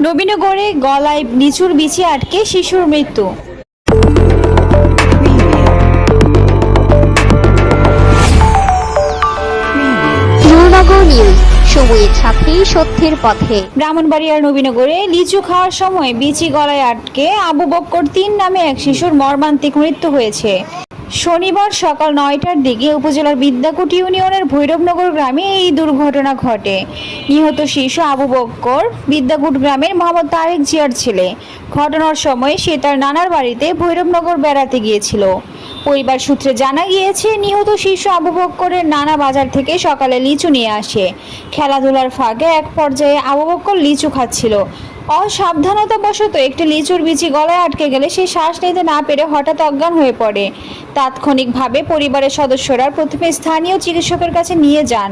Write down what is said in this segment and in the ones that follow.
নবীনগরে গলায় লিচুর বিচি আটকে শিশুর মৃত্যু। নূরনগর নিউজ, সময়ের সাথে সত্যের পথে। ব্রাহ্মণবাড়িয়ার নবীনগরে লিচু খাওয়ার সময় বিচি গলায় আটকে আবু বক্কর ৩ নামে এক শিশুর মর্মান্তিক মৃত্যু হয়েছে। শনিবার সকাল ৯টার দিকে উপজেলার বিদ্যাকুট ইউনিয়নের ভৈরবনগর গ্রামে এই দুর্ঘটনা ঘটে। নিহত শিশু আবু বক্কর বিদ্যাকুট গ্রামের মোহাম্মদ তারেক জিয়ার ছেলে। ঘটনার সময় সে তার নানার বাড়িতে ভৈরবনগর বেড়াতে গিয়েছিল। পরিবার সূত্রে জানা গিয়েছে, নিহত শিশু আবু বক্করের নানা বাজার থেকে সকালে লিচু নিয়ে আসে। খেলাধুলার ফাঁকে এক পর্যায়ে আবু বক্কর লিচু খাচ্ছিল। অসাবধানতাবশত একটি লিচুর বিচি গলায় আটকে গেলে সে শ্বাস নিতে না পেরে হঠাৎ অজ্ঞান হয়ে পড়ে। তাৎক্ষণিকভাবে পরিবারের সদস্যরা প্রথমে স্থানীয় চিকিৎসকের কাছে নিয়ে যান।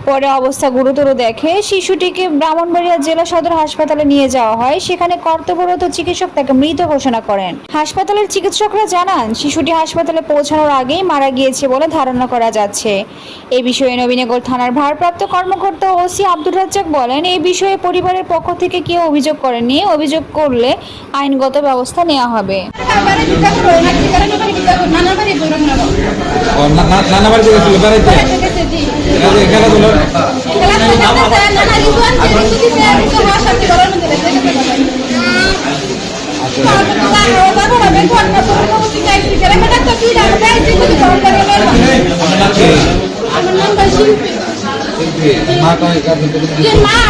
পরে অবস্থা গুরুতর দেখে শিশুটিকে ব্রাহ্মণবাড়িয়া জেলা সদর হাসপাতালে নিয়ে যাওয়া হয়। সেখানে কর্তব্যরত চিকিৎসক তাকে মৃত ঘোষণা করেন। হাসপাতালের চিকিৎসকরা জানান, শিশুটি হাসপাতালে পৌঁছানোর আগেই মারা গিয়েছে বলে ধারণা করা যাচ্ছে। এ বিষয়ে নবীনগর থানার ভারপ্রাপ্ত কর্মকর্তা ওসি আব্দুর রাজ্জাক বলেন, এই বিষয়ে পরিবারের পক্ষ থেকে কেউ অভিযোগ করেনি। অভিযোগ করলে আইনগত ব্যবস্থা নেওয়া হবে। মা